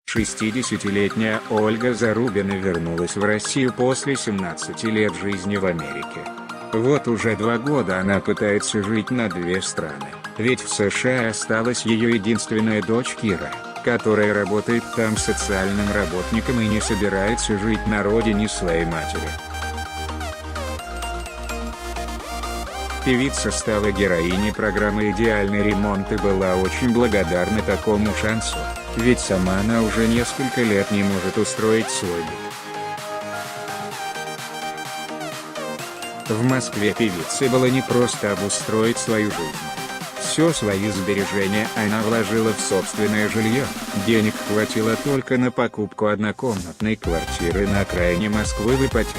60-летняя Ольга Зарубина вернулась в Россию после 17 лет жизни в Америке. Вот уже 2 года она пытается жить на 2 страны, ведь в США осталась ее единственная дочь Кира, которая работает там социальным работником и не собирается жить на родине своей матери. Певица стала героиней программы «Идеальный ремонт» и была очень благодарна такому шансу, ведь сама она уже несколько лет не может устроить свой быт. В Москве певице было непросто обустроить свою жизнь. Все свои сбережения она вложила в собственное жилье, денег хватило только на покупку однокомнатной квартиры на окраине Москвы в ипотеку.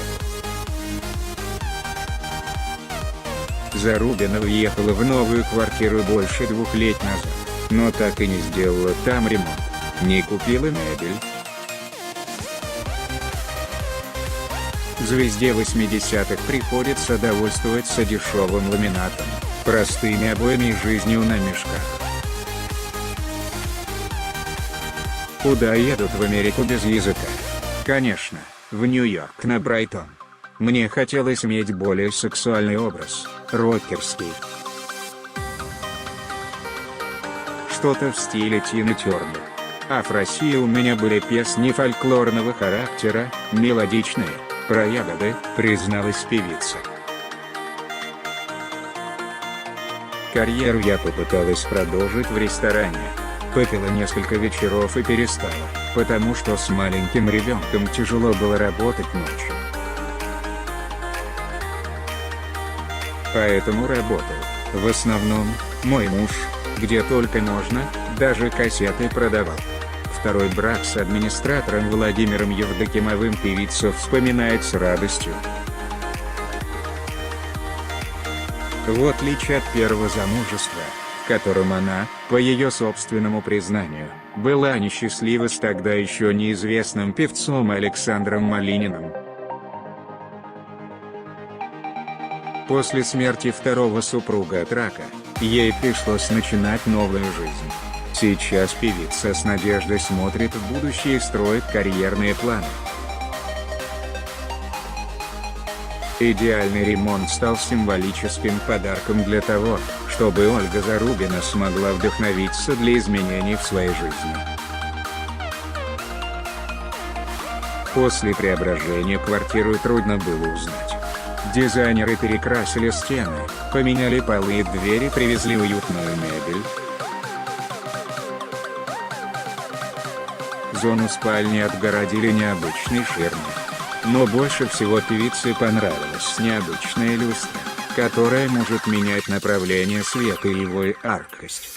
Зарубина въехала в новую квартиру больше 2 лет назад, но так и не сделала там ремонт, не купила мебель. Звезде 80-х приходится довольствоваться дешевым ламинатом, простыми обоями и жизнью на мешках. Куда едут в Америку без языка? Конечно, в Нью-Йорк на Брайтон. Мне хотелось иметь более сексуальный образ, рокерский. Что-то в стиле Тины Тернер. А в России у меня были песни фольклорного характера, мелодичные, про ягоды, призналась певица. Карьеру я попыталась продолжить в ресторане. Попила несколько вечеров и перестала, потому что с маленьким ребенком тяжело было работать ночью. Поэтому работал, в основном, мой муж, где только можно, даже кассеты продавал. Второй брак с администратором Владимиром Евдокимовым певица вспоминает с радостью. В отличие от первого замужества, в котором она, по ее собственному признанию, была несчастлива с тогда еще неизвестным певцом Александром Малининым. После смерти второго супруга от рака, ей пришлось начинать новую жизнь. Сейчас певица с надеждой смотрит в будущее и строит карьерные планы. «Идеальный ремонт» стал символическим подарком для того, чтобы Ольга Зарубина смогла вдохновиться для изменений в своей жизни. После преображения квартиру трудно было узнать. Дизайнеры перекрасили стены, поменяли полы и двери, привезли уютную мебель. Зону спальни отгородили необычной ширмой. Но больше всего певице понравилась необычная люстра, которая может менять направление света и его яркость.